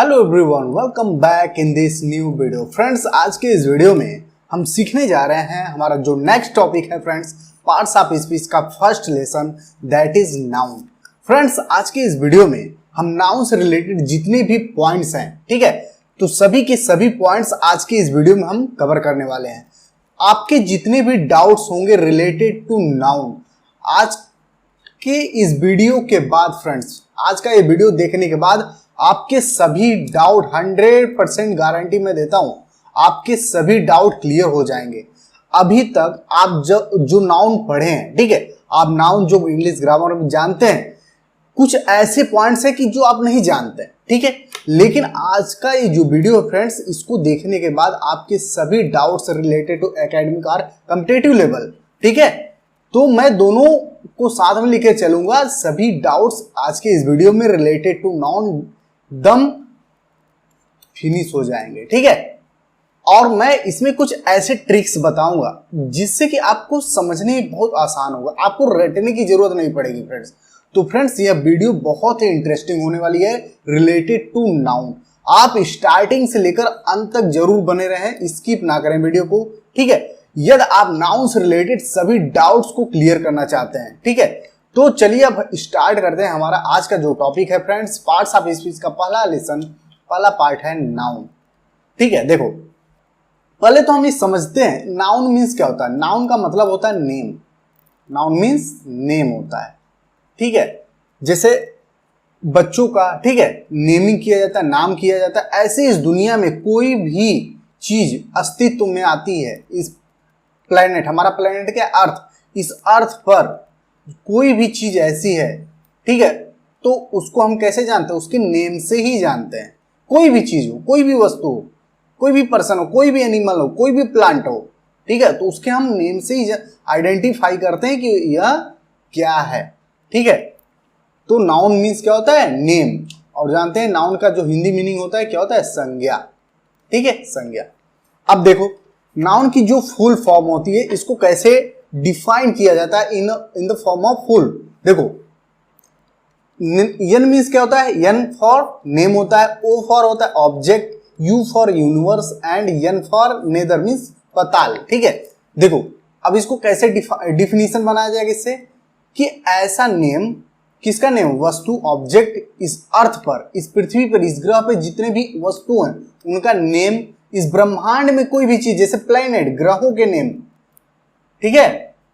Hello everyone, welcome back in this new video. Friends, आज के इस वीडियो में हम सीखने जा रहे हैं हमारा जो नेक्स्ट टॉपिक है फ्रेंड्स, पार्ट्स ऑफ स्पीच का first lesson, that is noun. Friends, आज के इस वीडियो में हम नाउन से रिलेटेड जितने भी पॉइंट्स हैं, ठीक है, तो सभी के सभी पॉइंट्स आज के इस वीडियो में हम कवर करने वाले हैं। आपके जितने भी डाउट्स होंगे रिलेटेड टू नाउन, आज के इस वीडियो के बाद फ्रेंड्स, आज का ये वीडियो देखने के बाद आपके सभी डाउट 100% गारंटी मैं देता हूं, आपके सभी डाउट क्लियर हो जाएंगे। अभी तक आप जो नाउन पढ़े हैं, ठीक है, आप नाउन जो इंग्लिश ग्रामर में जानते हैं, कुछ ऐसे पॉइंट्स हैं कि जो आप नहीं जानते, ठीक है, लेकिन आज का ये जो वीडियो है फ्रेंड्स, इसको देखने के बाद आपके सभी डाउट्स रिलेटेड टू एकेडमिक और कॉम्पिटिटिव लेवल, ठीक है, तो मैं दोनों को साथ में लेकर चलूंगा। सभी डाउट्स आज के इस वीडियो में रिलेटेड टू नाउन दम फिनिश हो जाएंगे, ठीक है। और मैं इसमें कुछ ऐसे ट्रिक्स बताऊंगा जिससे कि आपको समझने में बहुत आसान होगा, आपको रटने की जरूरत नहीं पड़ेगी फ्रेंड्स। तो फ्रेंड्स, यह वीडियो बहुत ही इंटरेस्टिंग होने वाली है रिलेटेड टू नाउन। आप स्टार्टिंग से लेकर अंत तक जरूर बने रहें, स्किप ना करें वीडियो को, ठीक है, यदि आप नाउन से रिलेटेड सभी डाउट्स को क्लियर करना चाहते हैं, ठीक है। तो चलिए अब स्टार्ट करते हैं। हमारा आज का जो टॉपिक है फ्रेंड्स, पार्ट्स ऑफ स्पीच का पहला लेसन, पहला पार्ट है नाउन, ठीक है। देखो, पहले तो हम ये समझते हैं नाउन मीन्स क्या होता है। नाउन का मतलब होता है नेम, नाउन मीन्स नेम होता है, ठीक है। जैसे बच्चों का, ठीक है, नेमिंग किया जाता है, नाम किया जाता है, ऐसे इस दुनिया में कोई भी चीज अस्तित्व में आती है, इस प्लेनेट, हमारा प्लेनेट क्या अर्थ, इस अर्थ पर कोई भी चीज ऐसी है, ठीक है, तो उसको हम कैसे जानते हैं, उसके नेम से ही जानते हैं। कोई भी चीज हो, कोई भी वस्तु हो, कोई भी पर्सन हो, कोई भी एनिमल हो, कोई भी प्लांट हो, ठीक है, तो उसके हम नेम से ही आइडेंटिफाई करते हैं कि यह क्या है, ठीक है। तो नाउन मीन्स क्या होता है, नेम। और जानते हैं नाउन का जो हिंदी मीनिंग होता है क्या होता है, संज्ञा, ठीक है, संज्ञा। अब देखो, नाउन की जो फुल फॉर्म होती है, इसको कैसे डिफाइन किया जाता है in the form of full. देखो, एन मीन्स क्या होता है, एन फॉर नेम होता है, ओ फॉर होता है object, U for universe and N for nether means पताल, ठीक है। देखो, अब इसको कैसे डिफिनीशन बनाया जाएगा इससे, कि ऐसा नेम, किसका नेम, वस्तु, ऑब्जेक्ट, इस अर्थ पर, इस पृथ्वी पर, इस ग्रह पर जितने भी वस्तु हैं उनका नेम, इस ब्रह्मांड में कोई भी चीज, जैसे प्लेनेट, ग्रहों के नेम, ठीक है,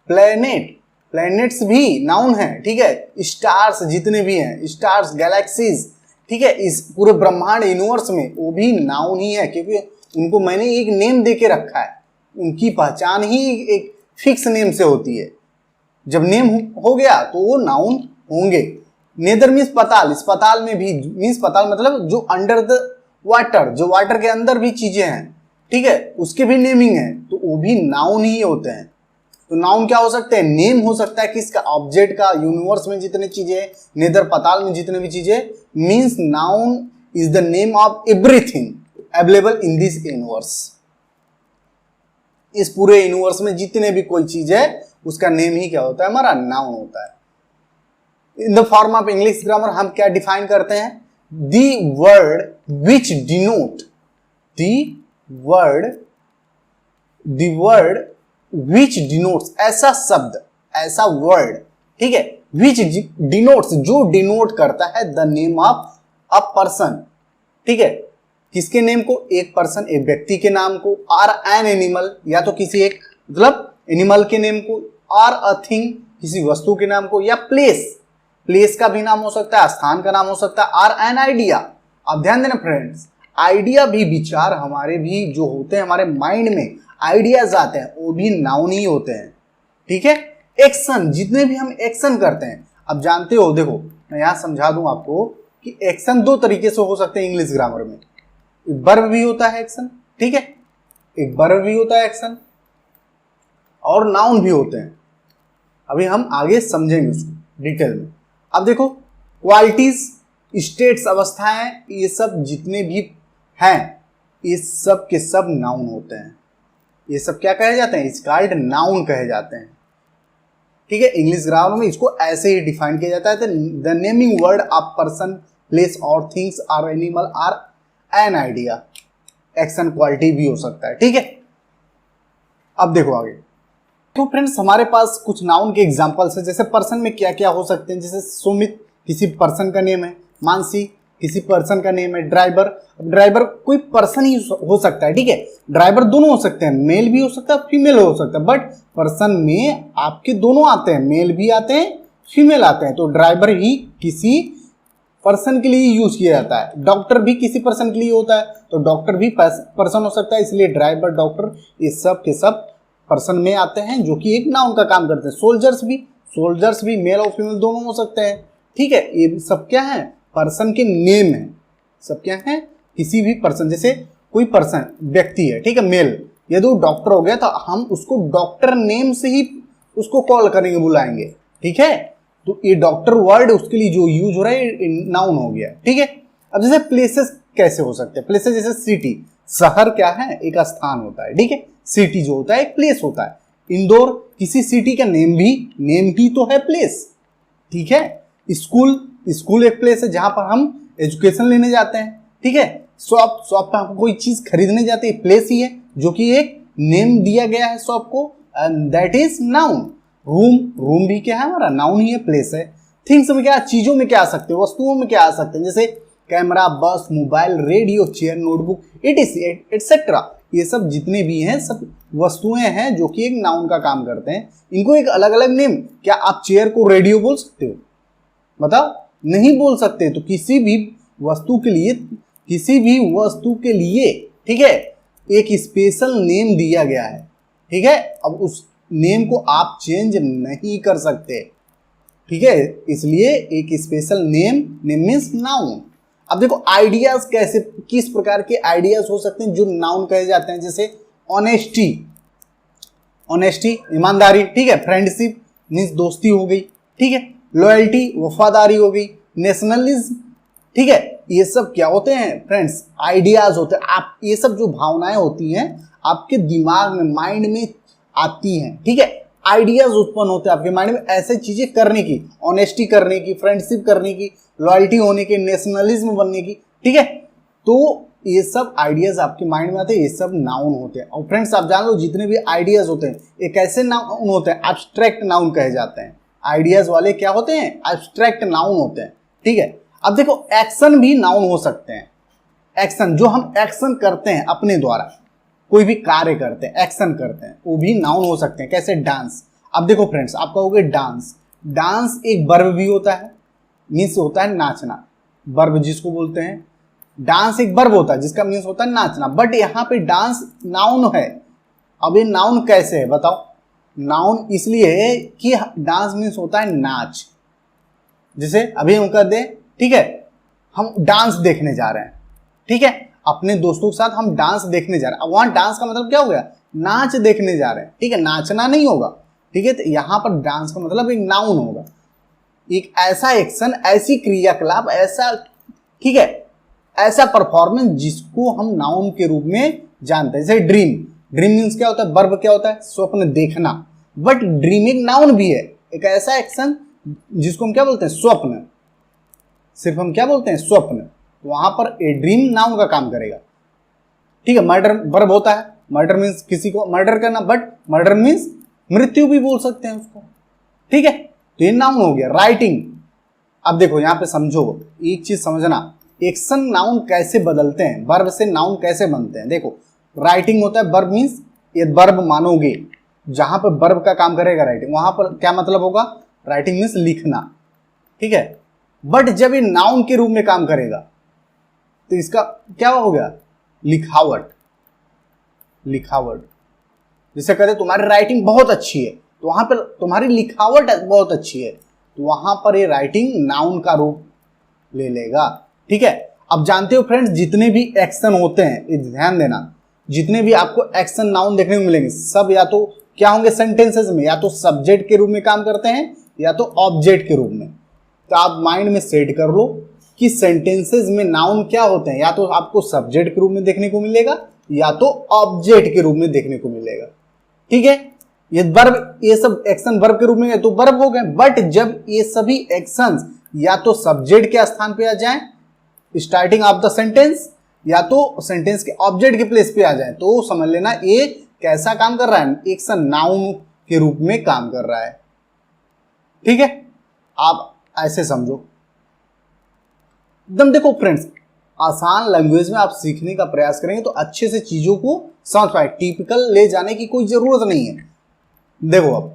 प्लैनेट्स भी नाउन है, ठीक है, स्टार्स जितने भी हैं, स्टार्स, गैलेक्सीज, ठीक है, इस पूरे ब्रह्मांड यूनिवर्स में वो भी नाउन ही है, क्योंकि उनको मैंने एक नेम देके रखा है, उनकी पहचान ही एक फिक्स नेम से होती है। जब नेम हो गया तो वो नाउन होंगे। नेदर मीन्स पताल, इस पताल में भी मीन्स पताल मतलब जो अंडर द वाटर, जो वाटर के अंदर भी चीजें हैं, ठीक है, उसके भी नेमिंग है, तो वो भी नाउन ही होते हैं। तो नाउन क्या हो सकते हैं, नेम हो सकता है किसका, ऑब्जेक्ट का, यूनिवर्स में जितने चीजें, नेदर पताल में जितने भी चीजें, means noun is the name of everything available in this universe. इस पूरे यूनिवर्स में जितने भी कोई चीज है उसका नेम ही क्या होता है, हमारा नाउन होता है। In the form of English grammar हम क्या डिफाइन करते हैं, the word which denote, the word which denotes, ऐसा शब्द, ऐसा वर्ड, ठीक है, विच डिनोट्स, जो डिनोट करता है the name of a person, ठीक है, किसके नेम को, एक पर्सन, एक व्यक्ति के नाम को, और एन एनिमल, या तो किसी एक मतलब एनिमल के नेम को, और अ थिंग, किसी वस्तु के नाम को, या प्लेस का भी नाम हो सकता है, स्थान का नाम हो सकता है, और एन आइडिया। अब ध्यान देना फ्रेंड्स, आइडिया भी, विचार हमारे भी जो होते हैं, हमारे माइंड में आइडियाज आते हैं, वो भी नाउन ही होते हैं, ठीक है। एक्शन, जितने भी हम एक्शन करते हैं, अब जानते हो, देखो मैं यहां समझा दूं आपको कि एक्शन दो तरीके से हो सकते हैं इंग्लिश ग्रामर में। एक वर्ब भी होता है एक्शन, ठीक है, एक वर्ब भी होता है एक्शन, और नाउन भी होते हैं। अभी हम आगे समझेंगे उसको डिटेल में। अब देखो, क्वालिटीज, स्टेट्स, अवस्थाएं, ये सब जितने भी हैं, ये सब के सब नाउन होते हैं। ये सब क्या कहे जाते हैं, इट्स कॉल्ड नाउन कहे जाते हैं, ठीक है। इंग्लिश ग्रामर में इसको ऐसे ही डिफाइन किया जाता है, the naming word of person, place और things or animal or an idea, action quality भी हो सकता है, ठीक है। अब देखो आगे, तो फ्रेंड्स हमारे पास कुछ नाउन के एग्जांपल्स है, जैसे पर्सन में क्या क्या हो सकते हैं, जैसे सुमित किसी पर्सन का नेम है, मानसी किसी पर्सन का नेम है, ड्राइवर, ड्राइवर कोई पर्सन ही हो सकता है, ठीक है। ड्राइवर दोनों हो सकते हैं, मेल भी हो सकता है, फीमेल हो सकता है, बट पर्सन में आपके दोनों आते हैं, मेल भी आते हैं, फीमेल आते हैं, तो ड्राइवर ही किसी पर्सन के लिए यूज किया जाता है। डॉक्टर भी किसी पर्सन के लिए होता है, तो डॉक्टर भी पर्सन हो सकता है, इसलिए ड्राइवर, डॉक्टर ये सब के सब पर्सन में आते हैं जो कि एक नाउन का काम करते हैं। सोल्जर्स भी मेल और फीमेल दोनों हो सकते हैं, ठीक है। ये सब क्या है, पर्सन के नेम है, सब क्या है, किसी भी पर्सन, जैसे कोई पर्सन व्यक्ति है, ठीक है, मेल, यदि वो डॉक्टर हो गया तो हम उसको डॉक्टर नेम से ही उसको कॉल करेंगे, बुलाएंगे, ठीक है। तो ये डॉक्टर वर्ड उसके लिए जो यूज हो रहा है नाउन हो गया, ठीक है। अब जैसे प्लेसेस कैसे हो सकते हैं, प्लेसेस जैसे सिटी, शहर क्या है, एक स्थान होता है, ठीक है। सिटी जो होता है एक प्लेस होता है। इंदौर किसी सिटी का नेम ही तो है, प्लेस, ठीक है। स्कूल एक प्लेस है जहां पर हम एजुकेशन लेने जाते हैं, ठीक है। शॉप पे हमको कोई चीज खरीदने जाते हैं, प्लेस ही है, जो कि एक नेम दिया गया है शॉप को, and that is noun. Room भी क्या है, हमारा नाउन ही है, प्लेस है। थिंग्स में क्या, चीजों में क्या आ सकते हैं, वस्तुओं में क्या आ सकते हैं, जैसे कैमरा, बस, mobile, radio, chair, notebook, etcetera, ये सब जितने भी हैं सब वस्तुएं हैं जो कि एक नाउन का काम करते हैं। इनको एक अलग अलग नेम, क्या आप चेयर को रेडियो बोल सकते हो, बताओ, नहीं बोल सकते। तो किसी भी वस्तु के लिए ठीक है एक स्पेशल नेम दिया गया है, ठीक है। अब उस नेम को आप चेंज नहीं कर सकते, ठीक है, इसलिए एक स्पेशल नेम मीन्स नाउन। अब देखो आइडियाज कैसे, किस प्रकार के आइडियाज हो सकते हैं जो नाउन कहे जाते हैं, जैसे ऑनेस्टी ईमानदारी, ठीक है। फ्रेंडशिप मीन्स दोस्ती हो गई, ठीक है। लॉयल्टी वफादारी हो गई। नेशनलिज्म, ठीक है। ये सब क्या होते हैं फ्रेंड्स, आइडियाज होते हैं। आप ये सब जो भावनाएं होती हैं आपके दिमाग में, माइंड में आती हैं, ठीक है। आइडियाज उत्पन्न होते हैं आपके माइंड में ऐसे चीजें करने की, ऑनेस्टी करने की, फ्रेंडशिप करने की, लॉयल्टी होने की, नेशनलिज्म बनने की, ठीक है। तो ये सब आइडियाज आपके माइंड में आते हैं, ये सब नाउन होते हैं। और फ्रेंड्स आप जान लो जितने भी आइडियाज होते हैं एक ऐसे नाउन होते हैं, एब्स्ट्रैक्ट नाउन कहे जाते हैं। आइडियाज वाले क्या होते हैं, एब्स्ट्रैक्ट नाउन होते हैं, ठीक है। अब देखो एक्शन भी नाउन हो सकते हैं। एक्शन, जो हम एक्शन करते हैं अपने द्वारा, कोई भी कार्य करते हैं, एक्शन करते हैं, वो भी नाउन हो सकते हैं। कैसे, डांस। अब देखो फ्रेंड्स आप कहोगे डांस एक वर्ब भी होता है, मीन्स होता है नाचना, वर्ब जिसको बोलते हैं। डांस एक वर्ब होता है जिसका मीन्स होता है नाचना, बट यहाँ पे डांस नाउन है। अब ये नाउन कैसे है बताओ, नाउन इसलिए है कि डांस मीन्स होता है नाच। जैसे अभी हम कर दे, ठीक है, हम डांस देखने जा रहे हैं, ठीक है, अपने दोस्तों के साथ हम डांस देखने जा रहे हैं। अब वहां डांस का मतलब क्या हो गया, नाच देखने जा रहे हैं, ठीक है, नाचना नहीं होगा, ठीक है। तो यहां पर डांस का मतलब एक नाउन होगा, एक ऐसा एक्शन, ऐसी क्रियाकलाप, ऐसा, ठीक है, ऐसा परफॉर्मेंस जिसको हम नाउन के रूप में जानते हैं। जैसे ड्रीम मीन्स क्या होता है, वर्ब क्या होता है, स्वप्न देखना, बट ड्रीम एक नाउन भी है, एक ऐसा एक्शन जिसको हम क्या बोलते हैं, स्वप्न, सिर्फ हम क्या बोलते हैं, स्वप्न। तो वहां पर ए ड्रीम नाउन का काम करेगा, ठीक है। मर्डर वर्ब होता है, मर्डर मीन्स किसी को मर्डर करना, बट मर्डर मीन्स मृत्यु भी बोल सकते हैं उसको, ठीक है। तो ये नाउन हो गया। राइटिंग, अब देखो यहां पे समझो, एक चीज समझना, एक्शन नाउन कैसे बदलते हैं, वर्ब से नाउन कैसे बनते हैं। देखो राइटिंग होता है, वर्ब मीन्स ये वर्ब मानोगे, जहां पर वर्ब का काम करेगा राइटिंग, वहां पर क्या मतलब होगा, राइटिंग मीन्स लिखना, ठीक है। बट जब ये नाउन के रूप में काम करेगा तो इसका क्या हो गया, लिखावट। जैसे कहते तुम्हारी राइटिंग बहुत अच्छी है, तो वहां पर तुम्हारी लिखावट बहुत अच्छी है, तो वहां पर ये राइटिंग नाउन का रूप ले लेगा, ठीक है। अब जानते हो फ्रेंड्स जितने भी एक्शन होते हैं, ध्यान देना, जितने भी आपको एक्शन नाउन देखने को मिलेंगे सब या तो क्या होंगे, सेंटेंसेस में या तो सब्जेक्ट के रूप में काम करते हैं या तो ऑब्जेक्ट के रूप में। तो आप माइंड में सेट कर लो कि सेंटेंसेस में नाउन क्या होते हैं, या तो आपको सब्जेक्ट के रूप में देखने को मिलेगा या तो ऑब्जेक्ट के रूप में देखने को मिलेगा, ठीक है। ये वर्ब, ये सब एक्शन वर्ब के रूप में है तो वर्ब हो गए, बट जब ये सभी एक्शंस या तो सब्जेक्ट के स्थान पे आ जाएं, स्टार्टिंग ऑफ द सेंटेंस, या तो सेंटेंस के ऑब्जेक्ट के प्लेस पे आ जाए तो समझ लेना ये कैसा काम कर रहा है, एक सा नाउन के रूप में काम कर रहा है। ठीक है, आप ऐसे समझो एकदम। देखो फ्रेंड्स, आसान लैंग्वेज में आप सीखने का प्रयास करेंगे तो अच्छे से चीजों को समझ पाए, टिपिकल ले जाने की कोई जरूरत नहीं है। देखो अब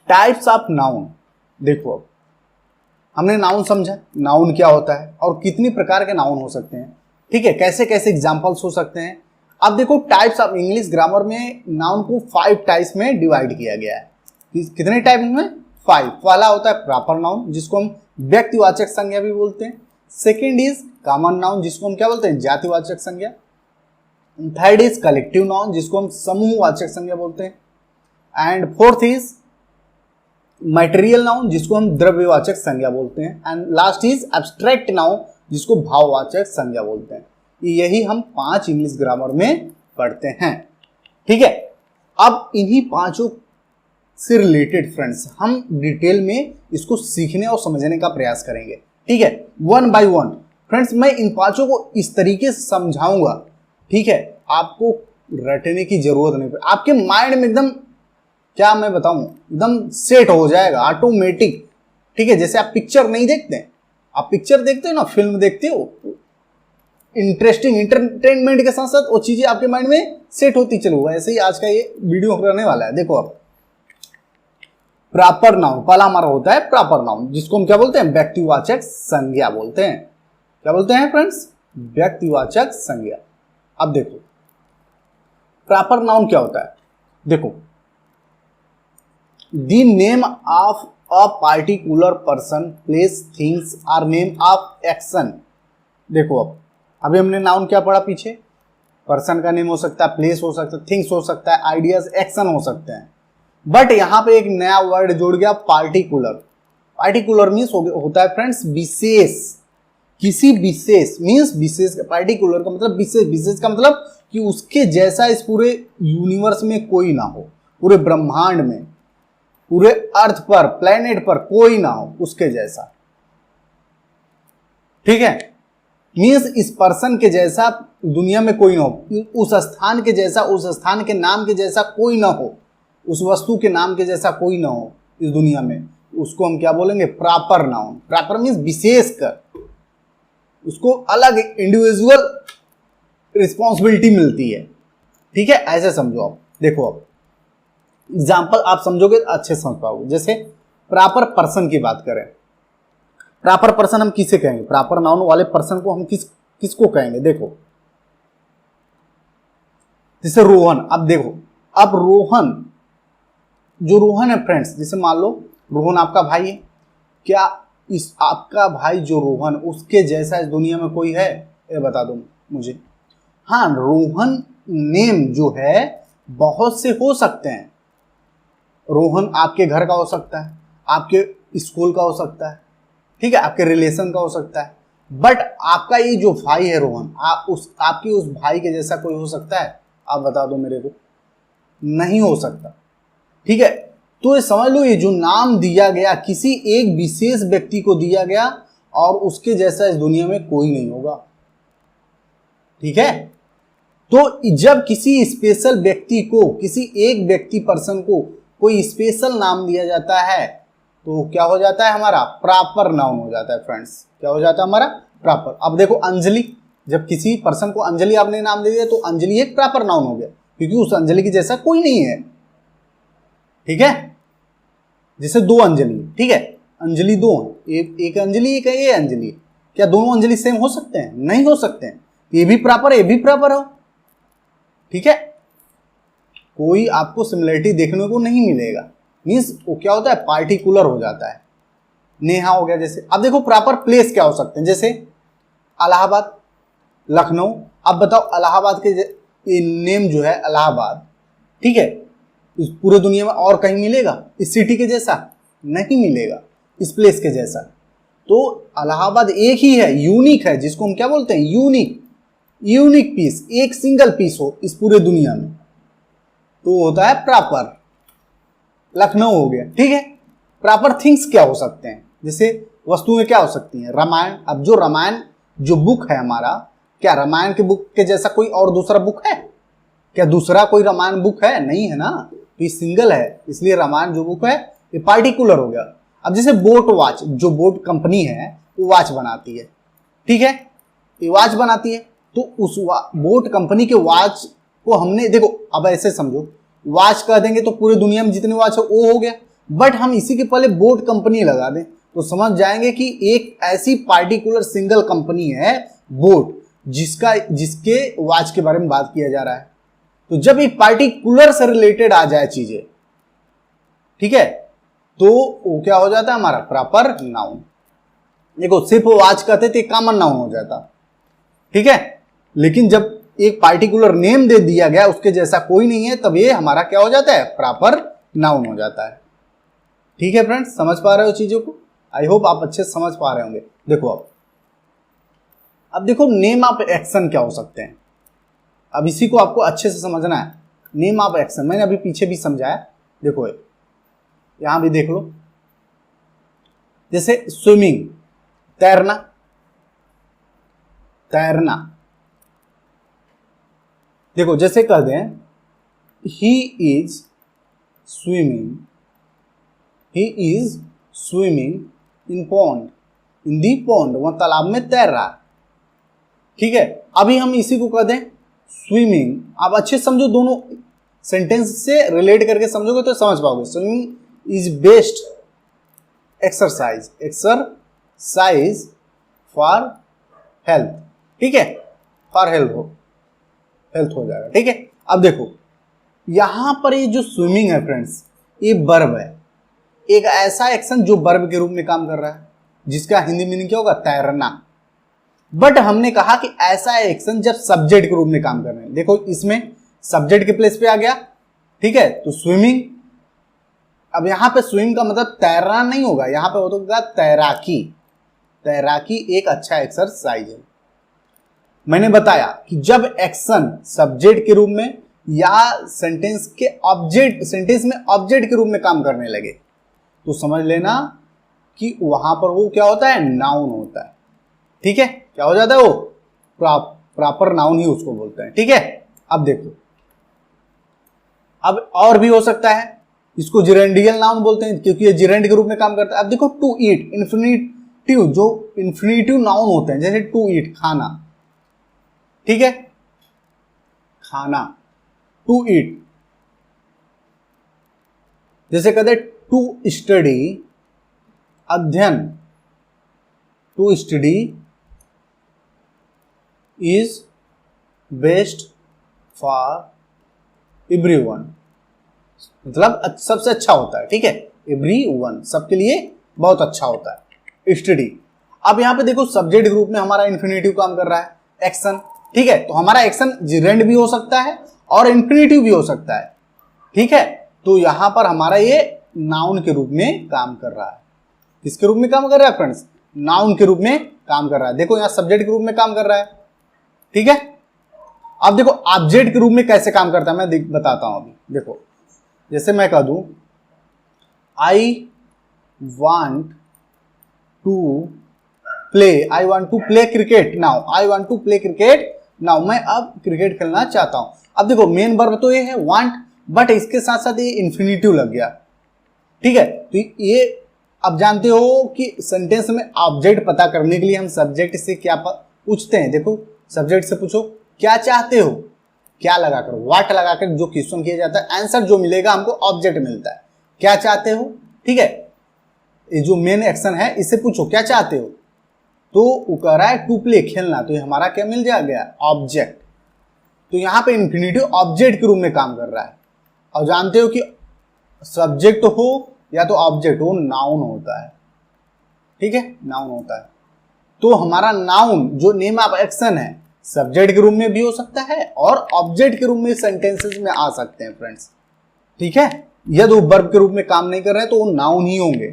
टाइप्स ऑफ नाउन, देखो अब हमने नाउन समझा, नाउन क्या होता है और कितनी प्रकार के नाउन हो सकते हैं। ठीक है, कैसे कैसे एग्जांपल्स हो सकते हैं। अब देखो टाइप्स ऑफ, इंग्लिश ग्रामर में नाउन को 5 टाइप्स में डिवाइड किया गया है। कितने टाइप में? 5। पहला होता है प्रॉपर नाउन जिसको हम व्यक्तिवाचक संज्ञा भी बोलते हैं। सेकेंड इज कॉमन नाउन जिसको हम क्या बोलते हैं? जातिवाचक संज्ञा। थर्ड इज कलेक्टिव नाउन जिसको हम समूहवाचक संज्ञा बोलते हैं। And fourth is material noun जिसको हम द्रव्यवाचक संज्ञा बोलते हैं। And last is abstract noun जिसको भाववाचक संज्ञा बोलते हैं। यही हम 5 इंग्लिश ग्रामर में पढ़ते हैं। ठीक है, अब इन्हीं पांचों से रिलेटेड फ्रेंड्स हम डिटेल में इसको सीखने और समझने का प्रयास करेंगे। ठीक है, वन बाय वन फ्रेंड्स मैं इन पांचों को इस तरीके से समझाऊंगा, ठीक है, आपको रटने की जरूरत नहीं, आपके माइंड में एकदम क्या मैं बताऊं, एकदम सेट हो जाएगा ऑटोमेटिक। ठीक है, जैसे आप पिक्चर नहीं देखते हैं, आप पिक्चर देखते हो ना, फिल्म देखते हो, इंटरेस्टिंग इंटरटेनमेंट के साथ साथ वो चीजें आपके माइंड में सेट होती चलो, वैसे ही आज का ये वीडियो रहने वाला है। देखो अब प्रॉपर नाउन, पहला हमारा होता है प्रॉपर नाउन जिसको हम क्या बोलते हैं? व्यक्तिवाचक संज्ञा बोलते हैं। क्या बोलते हैं फ्रेंड्स? व्यक्तिवाचक संज्ञा। अब देखो प्रॉपर नाउन क्या होता है। देखो the name of a particular person, place, things are name of action. देखो अब अभी हमने नाउन क्या पढ़ा पीछे? पर्सन का नेम हो सकता है, प्लेस हो सकता है, थिंग्स हो सकता है, आइडियाज, एक्शन हो सकते हैं। बट यहां पे एक नया वर्ड जुड़ गया, पार्टिकुलर। पार्टिकुलर मीन्स होता है फ्रेंड्स विशेष, किसी विशेष मीन्स विशेष। पार्टिकुलर का मतलब विशेष, विशेष का मतलब कि उसके जैसा इस पूरे यूनिवर्स में कोई ना हो, पूरे ब्रह्मांड में, पूरे अर्थ पर, प्लेनेट पर कोई ना हो उसके जैसा। ठीक है, मीन्स इस पर्सन के जैसा दुनिया में कोई ना हो, उस स्थान के जैसा, उस स्थान के नाम के जैसा कोई ना हो, उस वस्तु के नाम के जैसा कोई ना हो इस दुनिया में, उसको हम क्या बोलेंगे? Proper noun. प्रॉपर मीन्स विशेष कर, उसको अलग इंडिविजुअल रिस्पॉन्सिबिलिटी मिलती है। ठीक है, ऐसे समझो आप। देखो अब एग्जाम्पल आप समझोगे अच्छे समझ पाओगे। जैसे प्रॉपर पर्सन की बात करें, प्रॉपर पर्सन हम किसे कहेंगे? प्रॉपर नाउन वाले पर्सन को हम किसको कहेंगे? देखो जैसे रोहन। अब देखो अब रोहन, जो रोहन है फ्रेंड्स, जैसे मान लो रोहन आपका भाई है, क्या इस आपका भाई जो रोहन, उसके जैसा इस दुनिया में कोई है? ये बता दो मुझे। हाँ, रोहन नेम जो है बहुत से हो सकते हैं। रोहन आपके घर का हो सकता है, आपके स्कूल का हो सकता है, ठीक है, आपके रिलेशन का हो सकता है। बट आपका ये जो भाई है रोहन, आपकी उस भाई के जैसा कोई हो सकता है? आप बता दो मेरे को। नहीं हो सकता। ठीक है, तो ये समझ लो, ये जो नाम दिया गया किसी एक विशेष व्यक्ति को दिया गया और उसके जैसा इस दुनिया में कोई नहीं होगा। ठीक है, तो जब किसी स्पेशल व्यक्ति को, किसी एक व्यक्ति पर्सन को कोई स्पेशल नाम दिया जाता है तो क्या हो जाता है? हमारा प्रॉपर नाउन हो जाता है फ्रेंड्स। क्या हो जाता है? हमारा प्रॉपर। अब देखो अंजलि, जब किसी पर्सन को अंजलि आपने नाम दे दिया तो अंजलि एक प्रॉपर नाउन हो गया, क्योंकि उस अंजलि की जैसा कोई नहीं है। ठीक है, जैसे 2 अंजलि, ठीक है, अंजलि 2, एक अंजलि, एक ये अंजलि, क्या दोनों अंजलि सेम हो सकते हैं? नहीं हो सकते हैं। ये भी प्रॉपर है, ये भी प्रॉपर हो। ठीक है, कोई आपको सिमिलरिटी देखने को नहीं मिलेगा। मीन्स वो क्या होता है? पार्टिकुलर हो जाता है। नेहा हो गया जैसे। अब देखो प्रॉपर प्लेस क्या हो सकते हैं, जैसे इलाहाबाद, लखनऊ। अब बताओ इलाहाबाद के नेम जो है इलाहाबाद, ठीक है, इस पूरे दुनिया में और कहीं मिलेगा इस सिटी के जैसा? नहीं मिलेगा, इस प्लेस के जैसा। तो इलाहाबाद एक ही है, यूनिक है, जिसको हम क्या बोलते हैं? यूनिक। यूनिक पीस, एक सिंगल पीस हो इस पूरे दुनिया में, तो होता है प्रॉपर। लखनऊ हो गया। ठीक है, प्रॉपर थिंग्स क्या हो सकते हैं? जैसे वस्तुएं क्या हो सकती हैं? रामायण। अब जो रामायण जो बुक है हमारा, क्या रामायण की बुक के जैसा कोई और दूसरा बुक है? क्या दूसरा कोई रामायण बुक है? नहीं है ना, तो ये सिंगल है, इसलिए रामायण जो बुक है ये पार्टिकुलर हो गया। अब जैसे बोट वॉच, जो बोट कंपनी है वो वॉच बनाती है, ठीक है, ये वॉच बनाती है, तो उस बोट कंपनी के वॉच को हमने, देखो अब ऐसे समझो, वॉच कह देंगे तो पूरे दुनिया में जितने वॉच है वो हो गया, बट हम इसी के पहले बोट कंपनी लगा दें तो समझ जाएंगे कि एक ऐसी पार्टिकुलर सिंगल कंपनी है बोट, जिसके वॉच के बारे में बात किया जा रहा है। तो जब एक पार्टिकुलर से रिलेटेड आ जाए चीजें, ठीक है, तो वो क्या हो जाता है हमारा प्रॉपर नाउन। देखो सिर्फ वॉच कहते थे कॉमन नाउन हो जाता, ठीक है, लेकिन जब एक पार्टिकुलर नेम दे दिया गया उसके जैसा कोई नहीं है, तब ये हमारा क्या हो जाता है, प्रॉपर नाउन हो जाता है। ठीक है फ्रेंड्स, समझ पा रहे हो चीजों को? आई होप आप अच्छे से समझ पा रहे होंगे। देखो अब देखो नेम ऑफ एक्शन क्या हो सकते हैं, अब इसी को आपको अच्छे से समझना है। नेम ऑफ एक्शन मैंने अभी पीछे भी समझाया, देखो यहां भी देख लो, जैसे स्विमिंग, तैरना, तैरना, देखो जैसे कह दें he is swimming, he is swimming in pond, in the pond, वह तालाब में तैर रहा है, ठीक है। अभी हम इसी को कह दें स्विमिंग, आप अच्छे समझो, दोनों सेंटेंस से रिलेट करके समझोगे तो समझ पाओगे। Swimming is best exercise, exercise for health, ठीक है, फॉर हेल्थ हो जाएगा, ठीक है। अब देखो यहां पर ये जो स्विमिंग है फ्रेंड्स, ये वर्ब है, एक ऐसा एक्शन जो वर्ब के रूप में काम कर रहा है, जिसका हिंदी मीनिंग क्या होगा, तैरना। बट हमने कहा कि ऐसा एक्शन जब सब्जेक्ट के रूप में काम कर रहे हैं, देखो इसमें सब्जेक्ट के प्लेस पे आ गया, ठीक है, तो स्विमिंग। अब यहां पे स्विम का मतलब तैरना नहीं होगा, यहां पे होगा तैराकी। तैराकी एक अच्छा एक्सरसाइज है। मैंने बताया कि जब एक्शन सब्जेक्ट के रूप में या सेंटेंस में ऑब्जेक्ट के रूप में काम करने लगे तो समझ लेना कि वहां पर वो क्या होता है, नाउन होता है, ठीक है। क्या हो जाता है वो, प्रॉपर नाउन ही उसको बोलते हैं, ठीक है। अब देखो, अब और भी हो सकता है, इसको जिरेंडियल नाउन बोलते हैं क्योंकि ये जिरेंड के रूप में काम करता है। अब देखो टू ईट, इन्फिनिटिव, जो इन्फिनिटिव नाउन होते हैं, जैसे टू ईट, खाना, ठीक है, खाना, टू ईट। जैसे कहते टू स्टडी, अध्ययन, to study is best for everyone, मतलब सबसे अच्छा होता है, ठीक है, एवरीवन, सबके लिए बहुत अच्छा होता है स्टडी। अब यहां पे देखो सब्जेक्ट ग्रुप में हमारा इन्फिनिटिव काम कर रहा है, एक्शन, ठीक है, तो हमारा एक्शन जिरेंड भी हो सकता है और इन्फिनिटिव भी हो सकता है, ठीक है। तो यहां पर हमारा ये नाउन के रूप में काम कर रहा है। किसके रूप में काम कर रहा है फ्रेंड्स, नाउन के रूप में काम कर रहा है। देखो यहां सब्जेक्ट के रूप में काम कर रहा है, ठीक है। अब देखो ऑब्जेक्ट के रूप में कैसे काम करता है मैं बताता हूं अभी। देखो जैसे मैं कह दूं I want to play cricket now, I want to play cricket now, मैं अब क्रिकेट खेलना चाहता हूं। अब देखो मेन वर्ब तो ये है वांट, बट इसके साथ साथ ये इन्फिनिटिव लग गया, ठीक है। तो ये अब जानते हो कि सेंटेंस में ऑब्जेक्ट पता करने के लिए हम सब्जेक्ट से क्या पूछते हैं। देखो सब्जेक्ट से पूछो क्या चाहते हो, क्या लगाकर, व्हाट लगाकर जो क्वेश्चन किया जाता है, आंसर जो मिलेगा हमको ऑब्जेक्ट मिलता है, क्या चाहते हो, ठीक है। ये जो मेन एक्शन है इससे पूछो क्या चाहते हो, तो वो कह रहा है टू प्ले, खेलना, तो ये हमारा क्या मिल गया, ऑब्जेक्ट। तो यहां पे इन्फिनिटिव ऑब्जेक्ट के रूप में काम कर रहा है। और जानते हो कि सब्जेक्ट हो या तो ऑब्जेक्ट हो, नाउन होता है, ठीक है, नाउन होता है। तो हमारा नाउन जो नेम ऑफ एक्शन है सब्जेक्ट के रूप में भी हो सकता है और ऑब्जेक्ट के रूप में सेंटेंसेस में आ सकते हैं फ्रेंड्स, ठीक है। यदि वो वर्ब के रूप में काम नहीं कर रहे हैं तो वो नाउन ही होंगे,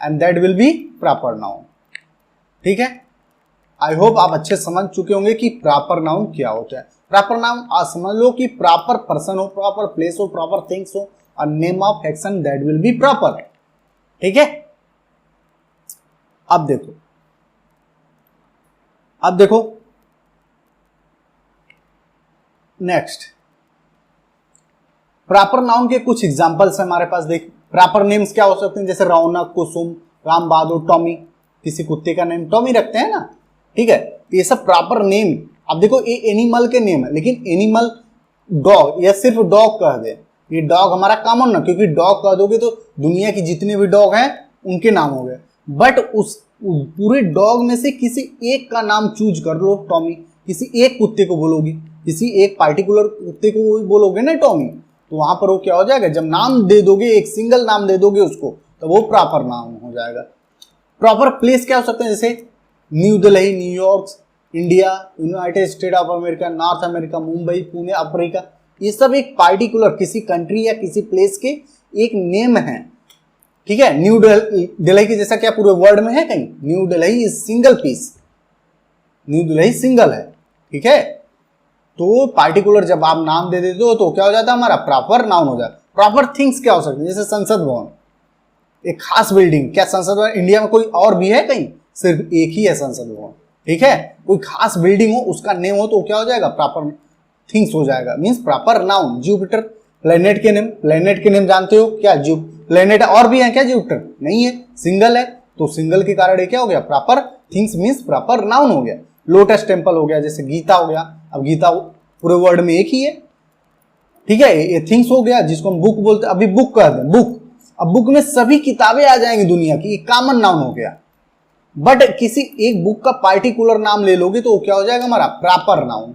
and that will be proper noun, ठीक है। आई होप आप अच्छे समझ चुके होंगे कि प्रॉपर नाउन क्या होता है। प्रॉपर नाउन आज समझ लो कि प्रॉपर पर्सन हो, प्रॉपर प्लेस हो, प्रॉपर थिंग्स हो, और name of action that will be proper, ठीक है। अब देखो नेक्स्ट प्रॉपर नाउन के कुछ एग्जांपल्स हमारे पास। देख प्रॉपर नेम्स क्या हो सकते हैं, जैसे रौनक, कुसुम, राम बहादुर, टॉमी। किसी कुत्ते का नेम टॉमी रखते हैं ना, ठीक है। तो ये सब प्रॉपर नेम। अब देखो ये एनिमल के नेम है, लेकिन एनिमल डॉग या सिर्फ डॉग कह दे, ये डॉग हमारा कॉमन ना, क्योंकि डॉग कह दोगे तो दुनिया की जितने भी डॉग हैं उनके नाम हो गए। बट उस पूरे डॉग में से किसी एक का नाम चूज कर लो टॉमी, किसी एक कुत्ते को बोलोगे, किसी एक पार्टिकुलर कुत्ते को बोलोगे ना टॉमी, तो वहां पर वो क्या हो जाएगा, जब नाम दे दोगे, एक सिंगल नाम दे दोगे उसको, तो वो प्रॉपर नाम हो जाएगा। प्रॉपर प्लेस क्या हो सकते हैं, जैसे new Delhi, New York, India, United state of America, north America, Mumbai, Pune, Africa. ये सब एक पार्टिकुलर किसी कंट्री या किसी प्लेस के एक नेम है, ठीक है। न्यू दिल्ली के जैसा क्या पूरे वर्ल्ड में है कहीं? New Delhi is single piece, New Delhi single है, ठीक है। तो पार्टिकुलर जब आप नाम दे देते हो तो क्या हो जाता है, हमारा प्रॉपर नाउन हो जाता है। प्रॉपर थिंग्स क्या हो सकते हैं, जैसे संसद भवन, एक खास बिल्डिंग। क्या संसद भवन इंडिया में कोई और भी है कहीं? सिर्फ एक ही है संसद भवन, ठीक है। कोई खास बिल्डिंग हो, उसका नेम हो, तो क्या हो जाएगा, प्रॉपर थिंग्स हो जाएगा, means proper noun. Jupiter, planet के नेम, प्लेनेट के नेम जानते हो क्या? प्लेनेट और भी है क्या? जुपिटर नहीं है, सिंगल है, तो सिंगल के कारण ये क्या हो गया, proper things means proper noun हो गया। लोटस टेम्पल हो गया, जैसे गीता हो गया, अब गीता पूरे वर्ल्ड में एक ही है, ठीक है। ये थिंग्स हो गया, जिसको हम बुक बोलते हैं, अभी बुक कहते हैं, बुक। अब बुक में सभी किताबें आ जाएंगी दुनिया की, ये कॉमन नाउन हो गया। बट किसी एक बुक का पार्टिकुलर नाम ले लोगे तो वो क्या हो जाएगा, हमारा प्रॉपर नाउन,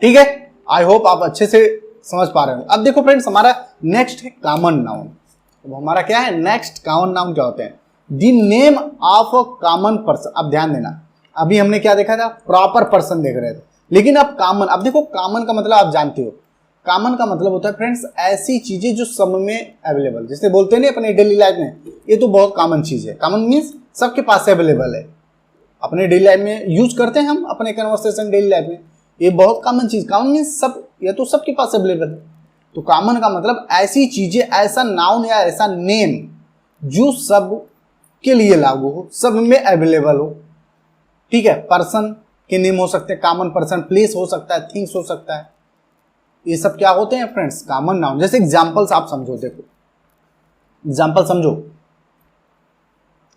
ठीक है। आई होप आप अच्छे से समझ पा रहे हो। अब देखो फ्रेंड्स, हमारा नेक्स्ट है कॉमन नाउन। तो हमारा क्या है नेक्स्ट, कॉमन नाउन क्या होते हैं? The name of a common person. अब ध्यान देना, अभी हमने क्या देखा था, प्रॉपर पर्सन देख रहे थे, लेकिन अब कॉमन। अब देखो कॉमन का मतलब आप जानते हो, कॉमन का मतलब होता है फ्रेंड्स ऐसी चीजें जो सब में अवेलेबल, जैसे बोलते हैं ना अपने डेली लाइफ में, ये तो बहुत कॉमन चीज है। कॉमन मीन्स सबके पास अवेलेबल है, अपने डेली लाइफ में यूज करते हैं हम, अपने कन्वर्सेशन डेली लाइफ में, ये बहुत कॉमन चीज। कॉमन मीन्स सब, ये तो सबके पास अवेलेबल है। तो कॉमन का मतलब ऐसी चीजें, ऐसा नाउन या ऐसा नेम जो सब के लिए लागू हो, सब में अवेलेबल हो, ठीक है। पर्सन के नेम हो सकते हैं कॉमन पर्सन, प्लेस हो सकता है, थिंग्स हो सकता है, ये सब क्या होते हैं फ्रेंड्स, कॉमन नाउन। जैसे एग्जांपल्स आप समझो, देखो एग्जांपल समझो,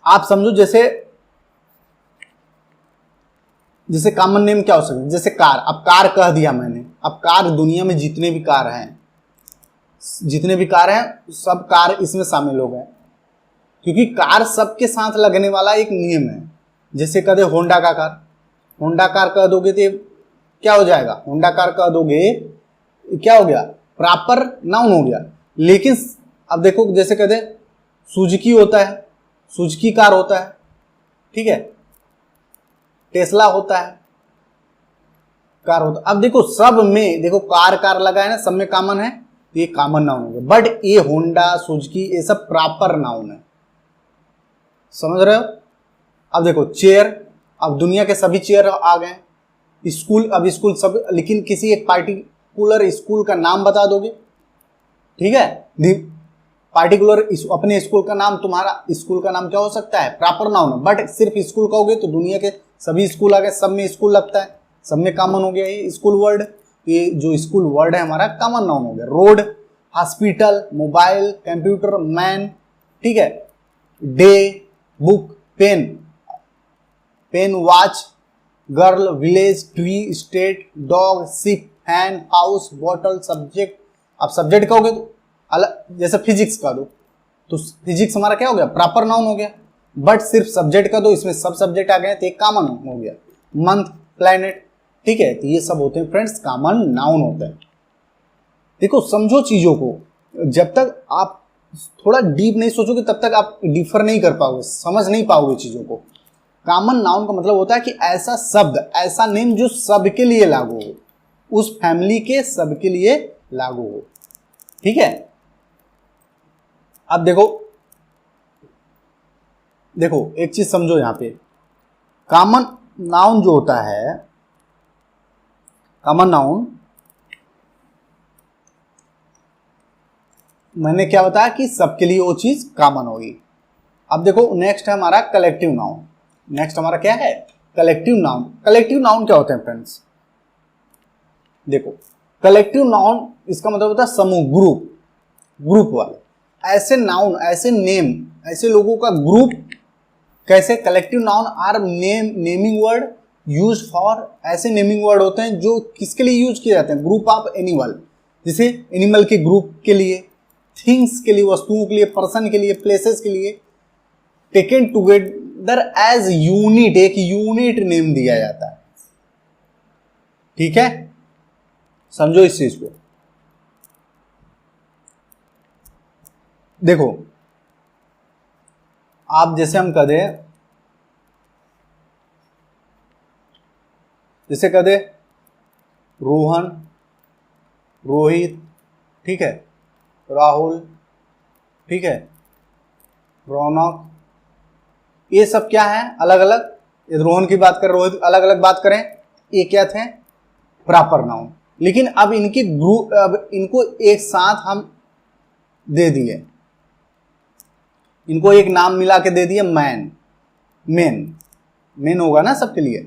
आप समझो, जैसे कॉमन नेम क्या हो सकता है, जैसे कार। अब कार कह दिया मैंने, अब कार दुनिया में जितने भी कार हैं, सब कार इसमें शामिल हो गए, क्योंकि कार सबके साथ लगने वाला एक नियम है। जैसे कह दे होंडा का कार, होंडा कार कह दोगे तो क्या हो जाएगा, होंडा कार कह दोगे क्या हो गया, प्रॉपर नाउन हो गया। लेकिन अब देखो, जैसे कह दे सुजुकी होता है, सुजुकी कार होता है, ठीक है, टेस्ला होता है, कार होता है। अब देखो सब में, देखो कार लगा है ना, सब में कॉमन है, तो ये कॉमन नाउन हो गया। बट ये होंडा, सुजुकी, ये सब प्रॉपर नाउन है, समझ रहे हो। अब देखो चेयर, अब दुनिया के सभी चेयर आ गए। स्कूल, अब स्कूल सब, लेकिन किसी एक पार्टिकुलर स्कूल का नाम बता दोगे, ठीक है। पार्टिकुलर अपने स्कूल का नाम, तुम्हारा स्कूल का नाम क्या हो सकता है, प्रॉपर नाउन है। बट सिर्फ स्कूल कहोगे तो दुनिया के सभी स्कूल आ गए, सब में स्कूल लगता है, सब में कॉमन हो गया ये स्कूल वर्ड। ये जो स्कूल वर्ड है हमारा कॉमन नाउन हो गया। Road, hospital, mobile, computer, man, ठीक है, day, book, pen, watch, girl, village, tree, state, dog, ship, fan, house, bottle, subject. अब सब्जेक्ट कहोगे तो अलग, जैसे फिजिक्स का दो तो फिजिक्स हमारा क्या हो गया, प्रॉपर नाउन हो गया। बट सिर्फ सब्जेक्ट का दो, इसमें सब सब्जेक्ट आ गए तो एक कॉमन हो गया। मंथ, प्लैनेट, ठीक है। तो ये सब होते हैं फ्रेंड्स कॉमन नाउन होते हैं। देखो समझो चीजों को, जब तक आप थोड़ा डीप नहीं सोचोगे तब तक आप डिफर नहीं कर पाओगे, समझ नहीं पाओगे चीजों को। कॉमन नाउन का मतलब होता है कि ऐसा शब्द, ऐसा नेम जो सबके लिए लागू हो, उस फैमिली के सबके लिए लागू हो, ठीक है। अब देखो एक चीज समझो यहां पे, कॉमन नाउन जो होता है, कॉमन नाउन मैंने क्या बताया कि सबके लिए वो चीज कॉमन होगी। अब देखो नेक्स्ट है हमारा कलेक्टिव नाउन। नेक्स्ट हमारा क्या है, कलेक्टिव नाउन। कलेक्टिव नाउन क्या होते हैं फ्रेंड्स, देखो कलेक्टिव नाउन इसका मतलब होता है समूह, ग्रुप, ग्रुप वाले। ऐसे नाउन, ऐसे नेम, ऐसे लोगों का ग्रुप कैसे? Collective noun are naming word use for, ऐसे नेमिंग वर्ड होते हैं जो किसके लिए यूज किए जाते हैं? ग्रुप ऑफ एनिमल, जैसे एनिमल के ग्रुप के लिए, थिंग्स के लिए, वस्तुओं के लिए, पर्सन के लिए, प्लेसेस के लिए, टेकन टुगेदर एज यूनिट, एक यूनिट नेम दिया जाता है। ठीक है, समझो इस चीज को। देखो आप जैसे हम कह दें, जैसे कह दे रोहन, रोहित, ठीक है, राहुल, ठीक है, रौनक, ये सब क्या है? अलग अलग। ये रोहन की बात करें, रोहित, अलग अलग बात करें, ये क्या थे? Proper noun. लेकिन अब इनके ग्रुप, अब इनको एक साथ हम दे दिए, इनको एक नाम मिला के दे दिए मैन, मेन, मेन होगा ना सबके लिए,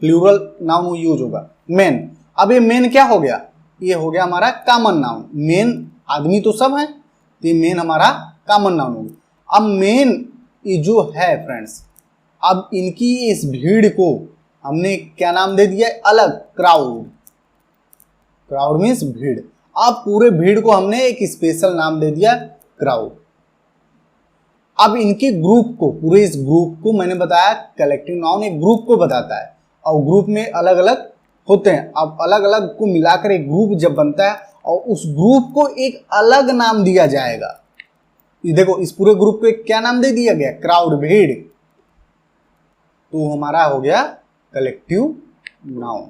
प्लूरल नाउन यूज होगा, मेन। अब ये मेन क्या हो गया? ये हो गया हमारा कॉमन नाउन। मेन आदमी तो सब है, तो ये मेन हमारा कॉमन नाउन हो गया। अब मेन ये जो है फ्रेंड्स, अब इनकी इस भीड़ को हमने क्या नाम दे दिया? अलग, क्राउड। क्राउड मीन्स भीड़। अब पूरे भीड़ को हमने एक स्पेशल नाम दे दिया, क्राउड। अब इनके ग्रुप को, पूरे इस ग्रुप को मैंने बताया कलेक्टिव नाउन एक ग्रुप को बताता है, और ग्रुप में अलग अलग होते हैं। अब अलग अलग को मिलाकर एक ग्रुप जब बनता है और उस ग्रुप को एक अलग नाम दिया जाएगा। ये देखो इस पूरे ग्रुप को एक क्या नाम दे दिया गया? क्राउड, भीड़। तो हमारा हो गया कलेक्टिव नाउन।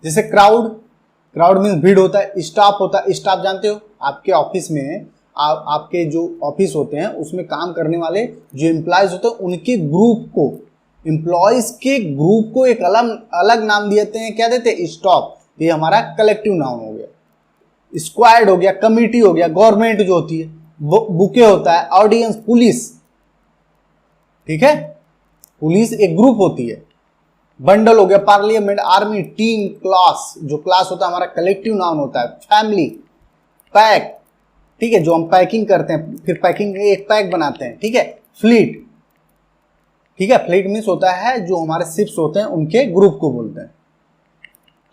जैसे क्राउड, क्राउड मीन्स भीड़ होता है। स्टाफ होता है, स्टाफ जानते हो आपके ऑफिस में, आपके जो ऑफिस होते हैं उसमें काम करने वाले जो एम्प्लॉयज होते हैं उनके ग्रुप को, एम्प्लॉयज के ग्रुप को एक अलग अलग नाम देते हैं। क्या देते हैं? स्टाफ। ये हमारा कलेक्टिव नाउन हो गया। स्क्वाड हो गया, कमिटी हो गया, गवर्नमेंट जो होती है, बुके होता है, ऑडियंस, पुलिस, ठीक है, पुलिस एक ग्रुप होती है। बंडल हो गया, पार्लियामेंट, आर्मी, टीम, क्लास, जो क्लास होता है हमारा कलेक्टिव नाउन होता है। फैमिली, पैक, ठीक है, जो हम पैकिंग करते हैं, फिर पैकिंग एक पैक बनाते हैं, ठीक है। फ्लीट, ठीक है, फ्लीट मीन्स होता है जो हमारे शिप्स होते हैं उनके ग्रुप को बोलते हैं।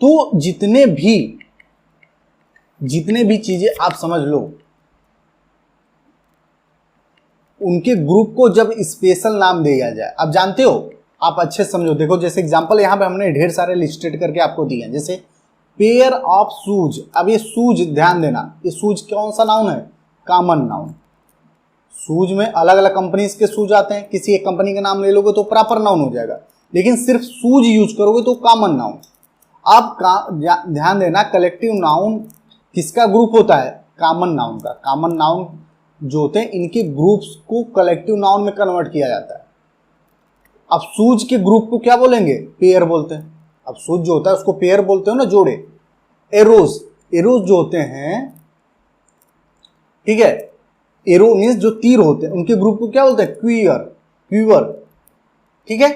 तो जितने भी चीजें आप समझ लो, उनके ग्रुप को जब स्पेशल नाम दिया जाए, अब जानते हो, आप अच्छे समझो। देखो जैसे एग्जांपल यहां पे हमने ढेर सारे लिस्टेड करके आपको दिए हैं, जैसे पेयर ऑफ शूज। अब ये शूज, ध्यान देना, ये शूज कौन सा नाउन है? Common noun. शूज में अलग अलग कंपनीज के शूज आते हैं, किसी एक कंपनी का नाम ले लोगे तो प्रॉपर नाउन हो जाएगा, लेकिन सिर्फ शूज यूज करोगे तो कॉमन नाउन। अब ध्यान देना, कलेक्टिव नाउन किसका ग्रुप होता है? कॉमन नाउन का। कॉमन नाउन जो होते हैं इनके ग्रुप्स को कलेक्टिव नाउन में कन्वर्ट किया जाता है। अब शूज के ग्रुप को क्या बोलेंगे? पेयर बोलते हैं। अब शूज जो होता है उसको पेयर बोलते हो ना, जोड़े। एरोज, एरोज जो होते हैं, ठीक है, एरो मीन्स जो तीर होते हैं, उनके ग्रुप को क्या बोलते हैं? क्वीयर, क्वीवर, ठीक है।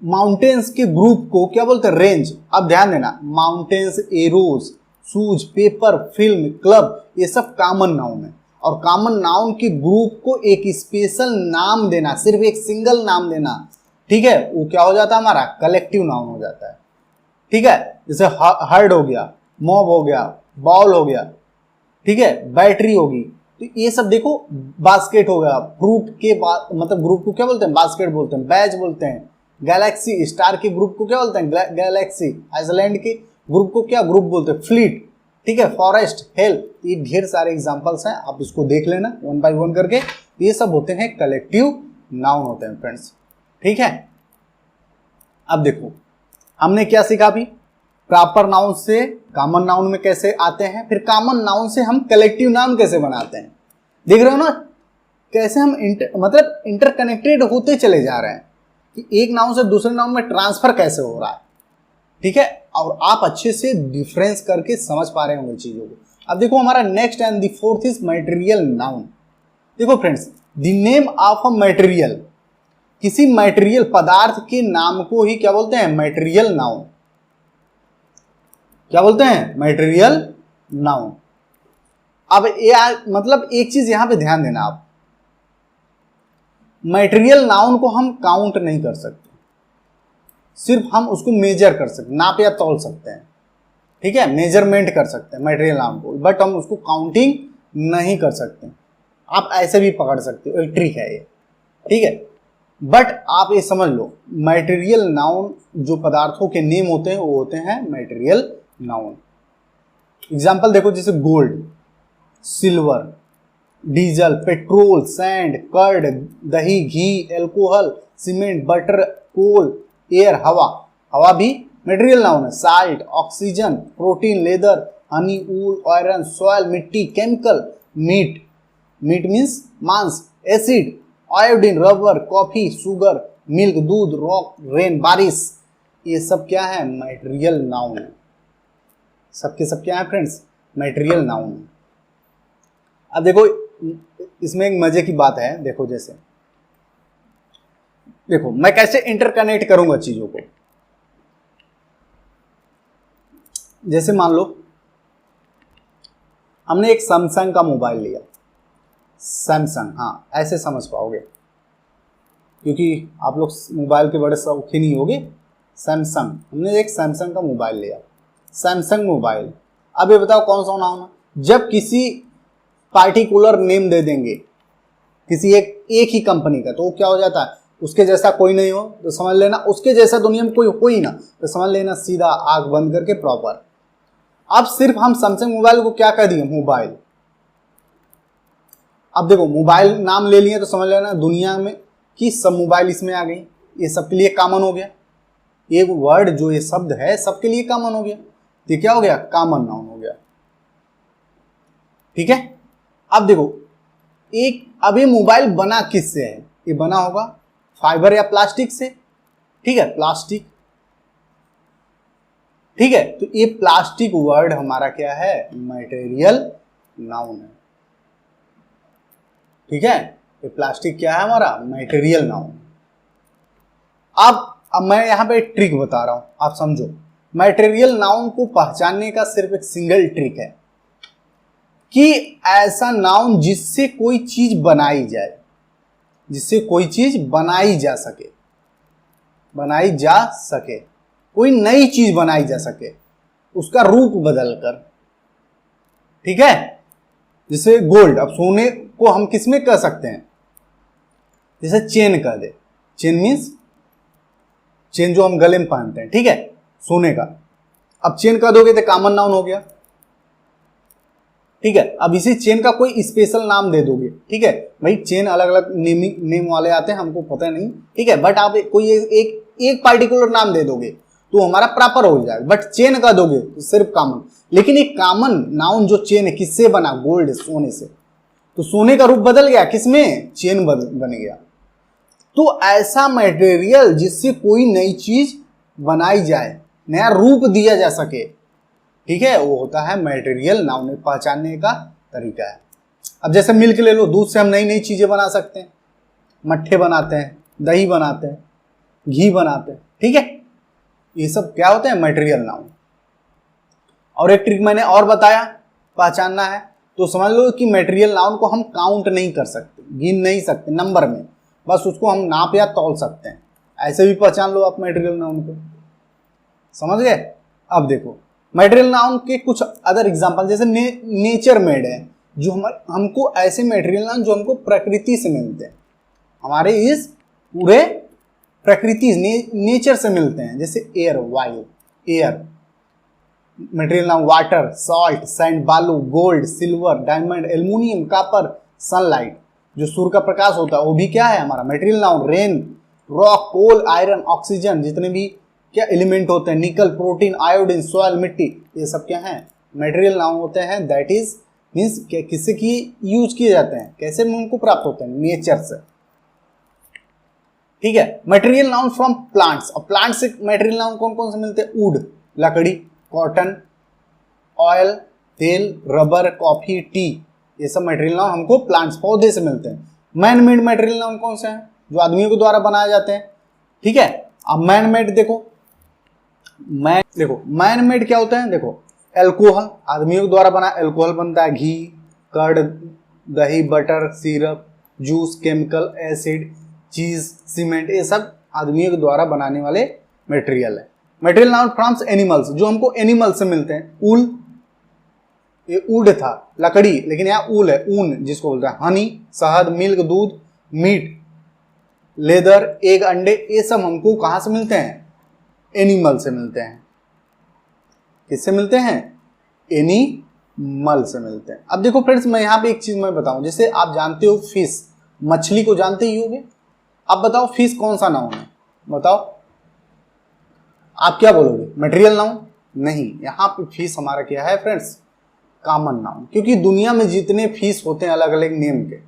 माउंटेन्स के ग्रुप को क्या बोलते हैं? रेंज। अब ध्यान देना, mountains, arrows, shoes, paper, film, club, ये सब कॉमन नाउन है। और कॉमन नाउन के ग्रुप को एक स्पेशल नाम देना, सिर्फ एक सिंगल नाम देना, ठीक है, वो क्या हो जाता है? हमारा कलेक्टिव नाउन हो जाता है, ठीक है। जैसे हर्ड हो गया, मॉब हो गया, बॉल हो गया, ठीक है, बैटरी होगी, तो ये सब देखो। बास्केट हो गया, फ्रूट के मतलब ग्रुप को क्या बोलते हैं? बास्केट बोलते हैं, बैच बोलते हैं। गैलेक्सी, स्टार के ग्रुप को क्या बोलते हैं? गैलेक्सी। आइसलैंड के ग्रुप को क्या ग्रुप बोलते हैं? फ्लीट, ठीक है। फॉरेस्ट, हेल्थ, ये ढेर सारे एग्जांपल्स हैं, आप इसको देख लेना वन बाय वन करके। ये सब होते हैं कलेक्टिव नाउन होते हैं फ्रेंड्स, ठीक है। अब देखो हमने क्या सीखा अभी? प्रॉपर नाउन से कॉमन नाउन में कैसे आते हैं, फिर कॉमन नाउन से हम कलेक्टिव नाउन कैसे बनाते हैं। देख रहे हो ना कैसे हम मतलब इंटरकनेक्टेड होते चले जा रहे हैं, कि एक नाउन से दूसरे नाउन में ट्रांसफर कैसे हो रहा है, ठीक है। और आप अच्छे से डिफरेंस करके समझ पा रहे होंगे चीजों को। अब देखो हमारा next and the fourth is material noun. देखो friends, the name of a material, किसी मटेरियल पदार्थ के नाम को ही क्या बोलते हैं? Material noun. क्या बोलते हैं, मटेरियल नाउन। अब ये मतलब एक चीज यहां पे ध्यान देना आप, मटेरियल नाउन को हम काउंट नहीं कर सकते, सिर्फ हम उसको मेजर कर सकते, नाप या तौल सकते हैं, ठीक है, मेजरमेंट कर सकते हैं मटेरियल नाउन को, बट हम उसको काउंटिंग नहीं कर सकते। आप ऐसे भी पकड़ सकते हो, एक ट्रिक है ये, ठीक है। बट आप ये समझ लो, मटेरियल नाउन जो पदार्थों के नेम होते हैं वो होते हैं मटेरियल नाउन। एग्जाम्पल देखो, जैसे gold, silver, diesel, petrol, sand, curd, दही, घी, alcohol, cement, butter, coal, air, हवा, हवा भी मटेरियल नाउन है। Salt, oxygen, protein, leather, honey, wool, iron, soil, मिट्टी, केमिकल, मीट, मीट मीन्स मांस, acid, iodine, rubber, coffee, sugar, milk, दूध, rock, rain, बारिश, ये सब क्या है, मटेरियल नाउन है। सबके सब क्या है फ्रेंड्स, मटेरियल नाउन है। अब देखो इसमें एक मजे की बात है, देखो जैसे देखो मैं कैसे इंटरकनेक्ट करूंगा चीजों को। जैसे मान लो हमने एक सैमसंग का मोबाइल लिया, सैमसंग, हाँ ऐसे समझ पाओगे क्योंकि आप लोग मोबाइल के बड़े शौकीन ही होगे। सैमसंग, हमने एक सैमसंग का मोबाइल लिया, सैमसंग मोबाइल। अब ये बताओ कौन सा नाम है। जब किसी पार्टिकुलर नेम दे देंगे किसी एक ही कंपनी का, तो वो क्या हो जाता है, उसके जैसा कोई नहीं हो तो समझ लेना उसके जैसा दुनिया में कोई हो ही ना, तो समझ लेना सीधा आंख बंद करके प्रॉपर। अब सिर्फ हम सैमसंग मोबाइल को क्या कह दिए, मोबाइल। अब देखो मोबाइल नाम ले लिए तो समझ लेना दुनिया में कि सब मोबाइल इसमें आ गई, ये सबके लिए कॉमन हो गया। एक वर्ड जो ये शब्द है सबके लिए कॉमन हो गया, तो क्या हो गया, कॉमन नाउन हो गया, ठीक है। अब देखो अब ये मोबाइल बना किससे है, ये बना होगा फाइबर या प्लास्टिक से, ठीक है, प्लास्टिक, ठीक है। तो ये प्लास्टिक वर्ड हमारा क्या है, मटेरियल नाउन है, ठीक है। ये प्लास्टिक क्या है हमारा, मटेरियल नाउन। अब मैं यहां पे एक ट्रिक बता रहा हूं, आप समझो। मटेरियल नाउन को पहचानने का सिर्फ एक सिंगल ट्रिक है कि ऐसा नाउन जिससे कोई चीज बनाई जाए, जिससे कोई चीज बनाई जा सके, बनाई जा सके, कोई नई चीज बनाई जा सके उसका रूप बदलकर, ठीक है। जैसे गोल्ड, अब सोने को हम किस में कह सकते हैं, जैसे चेन कह दे, चेन मीन्स चेन जो हम गले में पहनते हैं, ठीक है, सोने का। अब चेन कह दोगे तो कॉमन नाउन हो गया, ठीक है। अब इसी चेन का कोई स्पेशल नाम दे दोगे, ठीक है, भाई चेन अलग अलग नेम वाले आते हैं, हमको पता नहीं, ठीक है, बट आप कोई एक पार्टिकुलर नाम दे दोगे तो हमारा प्रॉपर हो जाएगा। बट चेन का दोगे तो सिर्फ कॉमन, लेकिन एक कॉमन नाउन जो चेन है किससे बना, गोल्ड, सोने से, तो सोने का रूप बदल गया, किसमें, चेन बन गया। तो ऐसा मटेरियल जिससे कोई नई चीज बनाई जाए, नया रूप दिया जा सके, ठीक है, वो होता है मटेरियल नाउन। पहचानने का तरीका है। अब जैसे मिल्क ले लो, दूध से हम नई नई चीजें बना सकते हैं, मट्ठे बनाते हैं, दही बनाते हैं, घी बनाते हैं, ठीक है, ये सब क्या होते हैं, मटेरियल नाउन। और एक ट्रिक मैंने और बताया, पहचानना है तो समझ लो कि मटेरियल नाउन को हम काउंट नहीं कर सकते, गिन नहीं सकते नंबर में, बस उसको हम नाप या तौल सकते हैं। ऐसे भी पहचान लो आप मटेरियल नाउन को, समझ गए। अब देखो मटेरियल नाउन के कुछ अदर एग्जांपल, जैसे नेचर मेड है, जो हमको ऐसे मटेरियल नाउन जो हमको प्रकृति से मिलते हैं, हमारे इस पूरे प्रकृति नेचर से मिलते हैं। जैसे एयर, वायु, air, material noun water, salt, sand, बालू, gold, silver, diamond, aluminium, copper, sunlight, जो सूर्य का प्रकाश होता है वो भी क्या है हमारा मटेरियल नाउन। रेन, रॉक, कोल, आयरन, ऑक्सीजन, जितने भी क्या एलिमेंट होते हैं, निकल, प्रोटीन, आयोडीन, सॉइल, मिट्टी, ये सब क्या है, मटेरियल नाउन होते हैं। दैट इज मीन्स किससे की यूज किए जाते हैं, कैसे उनको प्राप्त होते हैं, नेचर से, ठीक है। मटेरियल नाउन फ्रॉम प्लांट्स, और प्लांट से मटेरियल नाउन कौन कौन से मिलते हैं, वुड, लकड़ी, कॉटन, ऑयल, तेल, रबर, कॉफी, टी, ये सब मटेरियल नाउन हमको प्लांट्स, पौधे से मिलते हैं। मैन मेड मटेरियल नाउन कौन से हैं, जो आदमियों के द्वारा बनाए जाते हैं, ठीक है। अब मैन मेड देखो, देखो मैन मेड क्या होता है, देखो एल्कोहल, आदमियों के द्वारा बना एल्कोहल बनता है, घी, कर्ड, दही, butter, syrup, juice, chemical, acid, चीज, सीमेंट, ये सब आदमियों के द्वारा बनाने वाले मटेरियल है। मटेरियल नाउन फ्रॉम्स एनिमल्स, जो हमको एनिमल से मिलते हैं। ऊल, ये वुड था लकड़ी, लेकिन यहाँ ऊल है, ऊन जिसको बोलते हैं। हनी, शहद, मिल्क, दूध, मीट, लेदर, एग, अंडे, ये सब हमको कहाँ से मिलते हैं? एनिमल से मिलते हैं। किससे मिलते हैं? एनिमल से मिलते हैं। अब देखो फ्रेंड्स, मैं यहाँ पे एक चीज मैं बताऊं, जैसे आप जानते हो फिश, मछली को जानते ही होगे। अब बताओ फिश कौन सा नाउन है? बताओ, आप क्या बोलोगे? Material noun? नहीं, यहाँ पे फिश हमारा क्या है फ्रेंड्स? कॉमन नाउन, क्योंकि दुनिया में जितने फिश होते हैं अलग अलग नेम के,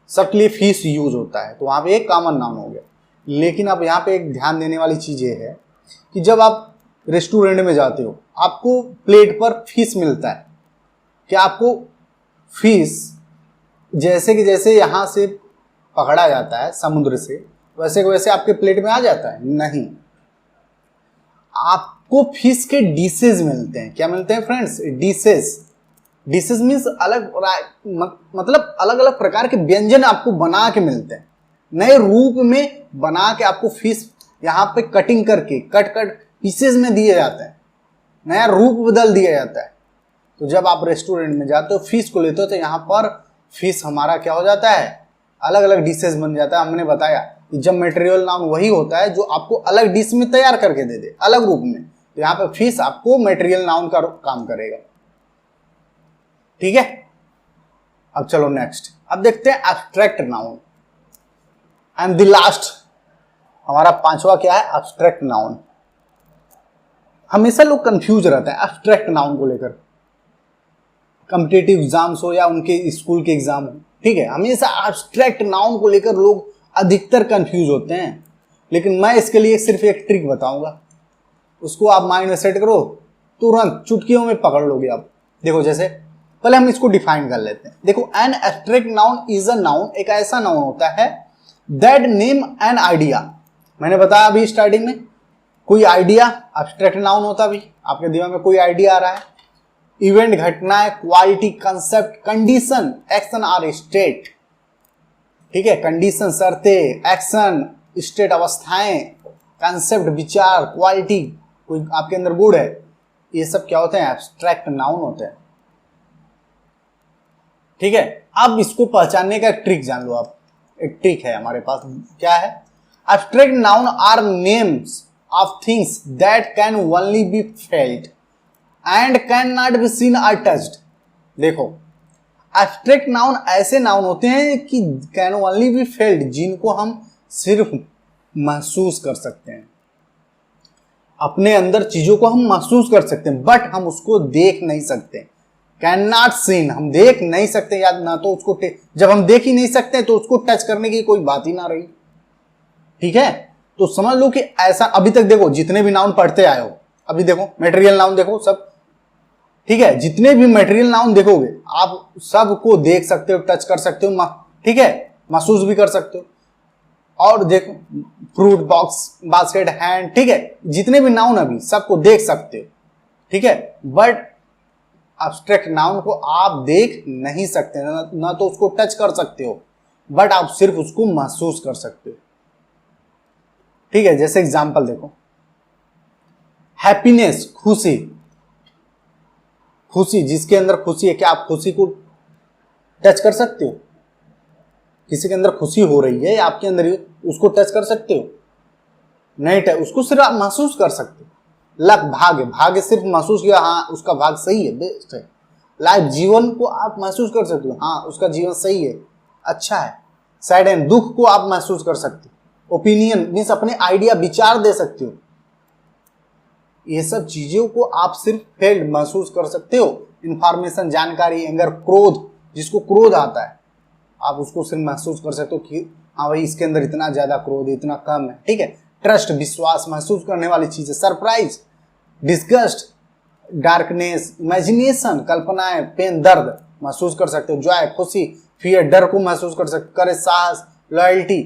सबके लिए फिश यूज होता है, तो वहां पे एक कॉमन नाउन हो गया। लेकिन अब यहाँ पे एक ध्यान देने वाली चीज ये है कि जब आप रेस्टोरेंट में जाते हो, आपको प्लेट पर फिश मिलता है, क्या आपको फिश जैसे कि जैसे यहाँ से पकड़ा जाता है समुद्र से, वैसे के वैसे आपके प्लेट में आ जाता है? नहीं, आपको फिश के डिशेज मिलते हैं। क्या मिलते हैं फ्रेंड्स? डिशेज। डिशेज मीन्स अलग, मतलब अलग अलग प्रकार के व्यंजन आपको बना के मिलते हैं, नए रूप में बना के आपको फिश यहाँ पे कटिंग करके कट पीसेज में दिए जाते हैं, नया रूप बदल दिया जाता है। तो जब आप रेस्टोरेंट में जाते हो, फिश को लेते हो, तो यहाँ पर फिश हमारा क्या हो जाता है? अलग अलग डिशेज बन जाता है। हमने बताया कि जब मटेरियल नाउन वही होता है जो आपको अलग डिश में तैयार करके दे दे, अलग रूप में, तो यहाँ पे फिश आपको मटेरियल नाउन का काम करेगा। ठीक है, अब चलो नेक्स्ट, अब देखते हैं abstract noun. And the last, हमारा पांचवा क्या है? Abstract noun. हमेशा लोग कंफ्यूज रहते हैं एब्स्ट्रैक्ट नाउन को लेकर, कॉम्पिटिटिव एग्जाम्स हो या उनके स्कूल के एग्जाम हो, ठीक है, हमेशा एब्स्ट्रैक्ट नाउन को लेकर लोग अधिकतर कंफ्यूज होते हैं। लेकिन मैं इसके लिए सिर्फ एक ट्रिक बताऊंगा, उसको आप माइंड में सेट करो, तुरंत चुटकियों में पकड़ लोगे आप। देखो, जैसे पहले हम इसको डिफाइन कर लेते हैं। देखो, an abstract noun is a noun, एक ऐसा नाउन होता है दैट नेम एन आइडिया। मैंने बताया अभी स्टार्टिंग में, कोई आइडिया एब्स्ट्रैक्ट नाउन होता, अभी आपके दिमाग में कोई आइडिया आ रहा है, इवेंट, घटनाएं, क्वालिटी, कंसेप्ट, कंडीशन, एक्शन और स्टेट। ठीक है, कंडीशन शर्तें, एक्शन स्टेट अवस्थाएं, कंसेप्ट विचार, क्वालिटी कोई आपके अंदर गुण है, ये सब क्या होते हैं? एब्स्ट्रैक्ट नाउन होते हैं। ठीक है, अब इसको पहचानने का एक ट्रिक जान लो आप। एक ट्रिक है हमारे पास, क्या है? Abstract noun are names of things that can only be felt and can not be seen और टच्ड। देखो, एब्स्ट्रैक्ट नाउन ऐसे नाउन होते हैं कि कैन ओनली बी फेल्ट, जिनको हम सिर्फ महसूस कर सकते हैं, अपने अंदर चीजों को हम महसूस कर सकते हैं, बट हम उसको देख नहीं सकते। कैन नॉट सीन, हम देख नहीं सकते, या ना तो उसको, जब हम देख ही नहीं सकते तो उसको टच करने की कोई बात ही ना रही। ठीक है, तो समझ लो कि ऐसा, अभी तक देखो जितने भी नाउन पढ़ते आए हो, अभी देखो मटेरियल नाउन देखो सब, ठीक है, जितने भी मटेरियल नाउन देखोगे आप सबको देख सकते हो, टच कर सकते हो, ठीक है, महसूस भी कर सकते हो। और देखो, फ्रूट, बॉक्स, बास्केट, हैंड, ठीक है, जितने भी नाउन अभी सबको देख सकते हो। ठीक है, बट एब्स्ट्रैक्ट नाउन को आप देख नहीं सकते, ना तो उसको टच कर सकते हो, बट आप सिर्फ उसको महसूस कर सकते हो। ठीक है, जैसे एग्जांपल देखो, हैप्पीनेस, खुशी, खुशी, जिसके अंदर खुशी है, क्या आप खुशी को टच कर सकते हो? किसी के अंदर खुशी हो रही है आपके अंदर, उसको टच कर सकते हो? नहीं टच, उसको सिर्फ आप महसूस कर सकते हो। लक, भाग्य, भाग्य सिर्फ महसूस किया, हाँ उसका भाग्य सही है, बेस्ट है। लाइफ, जीवन को आप महसूस कर सकते हो, हाँ उसका जीवन सही है, अच्छा है। सैड एंड, दुख को आप महसूस कर सकते हो। ओपिनियन मीन्स अपने आइडिया, विचार दे सकते हो। ये सब चीजों को आप सिर्फ फेल्ड महसूस कर सकते हो। इंफॉर्मेशन, जानकारी, एंगर, क्रोध, जिसको क्रोध आता है आप उसको सिर्फ महसूस कर सकते हो कि हाँ भाई इसके अंदर इतना ज्यादा क्रोध है, इतना कम है। ठीक है, ट्रस्ट, विश्वास, महसूस करने वाली चीजें, सरप्राइज, डिस्गस्ट, डार्कनेस, इमेजिनेशन, कल्पनाएं, पेन, दर्द महसूस कर सकते हो। जॉय, खुशी, फियर, डर को महसूस कर सकते हो। करेज, साहस, लॉयल्टी,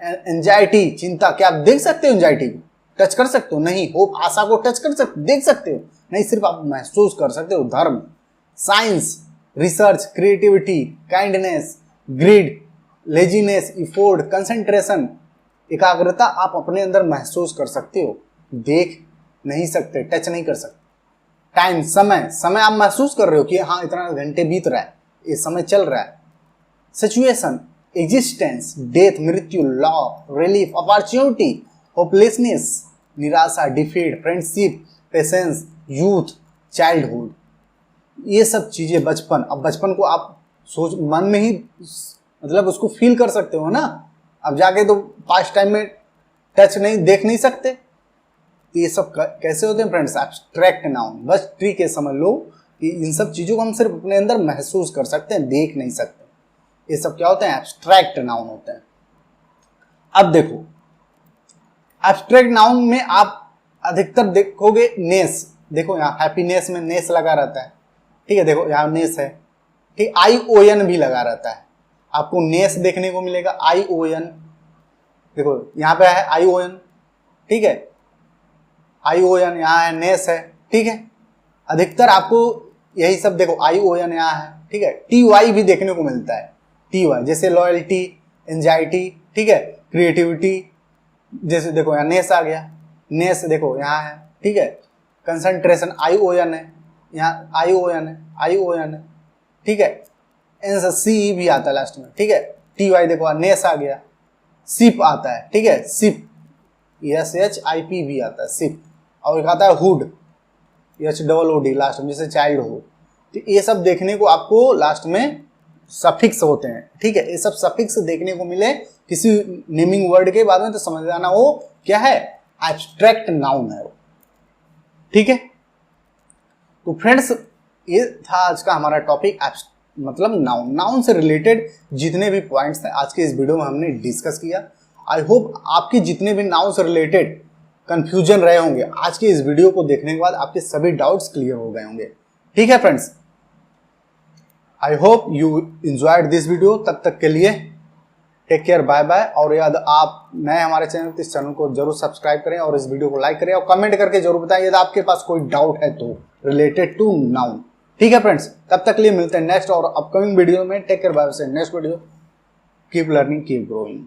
एंजाइटी, चिंता, क्या आप देख सकते हो एंजाइटी को? टच कर सकते हो? नहीं। होप, आशा को टच कर सकते, देख सकते हो? नहीं, सिर्फ आप महसूस कर सकते हो। धर्म, science, research, creativity, kindness, greed, laziness, effort, concentration, एकाग्रता आप अपने अंदर महसूस कर सकते हो, देख नहीं सकते, टच नहीं कर सकते। टाइम, समय, समय आप महसूस कर रहे हो कि हाँ इतना घंटे बीत रहा है, ये समय चल रहा है। सिचुएशन, एग्जिस्टेंस, डेथ, मृत्यु, लॉ, रिलीफ, अपॉर्चुनिटी, होपलेसनेस, निराशा, defeat, friendship, patience, youth, childhood, ये सब चीजें बचपन। अब बचपन को आप सोच, मन में ही मतलब उसको फील कर सकते हो ना। अब जाके तो पास्ट टाइम में टच नहीं, देख नहीं सकते। ये सब कैसे होते हैं फ्रेंड्स? Abstract noun. बस ट्रिक है, समझ लो कि इन सब चीजों को हम सिर्फ अपने अंदर महसूस कर सकते हैं, देख नहीं सकते। ये सब क्या होते हैं? एब्स्ट्रैक्ट नाउन होते हैं। अब देखो, एब्स्ट्रैक्ट नाउन में आप अधिकतर देखोगे नेस। देखो यहाँ हैप्पीनेस में नेस लगा रहता है, ठीक है, देखो यहाँ नेस है, ठीक, ION भी लगा रहता है। आपको नेस देखने को मिलेगा, ION, देखो यहाँ पे है ION, ठीक है, ION यहाँ है, नेस है, ठीक है। अधिकतर आपको यही सब देखो, ION यहाँ है, ठीक है। TY भी देखने को मिलता है, TY, जैसे लॉयल्टी, एंजाइटी, ठीक है, क्रिएटिविटी, जैसे देखो यहाँ नेस आ गया, नेस देखो यहाँ है, ठीक है। कंसंट्रेशन ION है, यहाँ ION है, ION है, ठीक है। CE भी आता है लास्ट में, ठीक है। TY देखो नेस आ गया, सिप आता है, ठीक है, सिप, SHIP भी आता है, सिप। और एक आता है हुड, HOOD लास्ट में, जैसे चाइल्ड हुड। तो ये सब देखने को आपको लास्ट में सफिक्स होते हैं, ठीक है। ये सब सफिक्स देखने को मिले किसी नेमिंग वर्ड के बाद में, तो समझ जाना वो क्या है? एब्स्ट्रैक्ट नाउन है वो, ठीक है। तो फ्रेंड्स, ये था आज का हमारा टॉपिक, मतलब नाउन। नाउन से रिलेटेड जितने भी पॉइंट्स थे आज के इस वीडियो में हमने डिस्कस किया। आई होप आपके जितने भी नाउन से रिलेटेड कंफ्यूजन रहे होंगे, आज के इस वीडियो को देखने के बाद आपके सभी डाउट्स क्लियर हो गए होंगे, ठीक है friends. I hope you enjoyed this video. तब तक के लिए टेक केयर, बाय बाय। और याद, आप नए हमारे चैनल, तो इस चैनल को जरूर सब्सक्राइब करें और इस वीडियो को लाइक करें और कमेंट करके जरूर बताएं यदि आपके पास कोई डाउट है तो रिलेटेड टू नाउन, ठीक है फ्रेंड्स। तब तक के लिए मिलते हैं नेक्स्ट और अपकमिंग वीडियो में। टेक केयर, बाय बाय से next video. Keep learning, keep growing.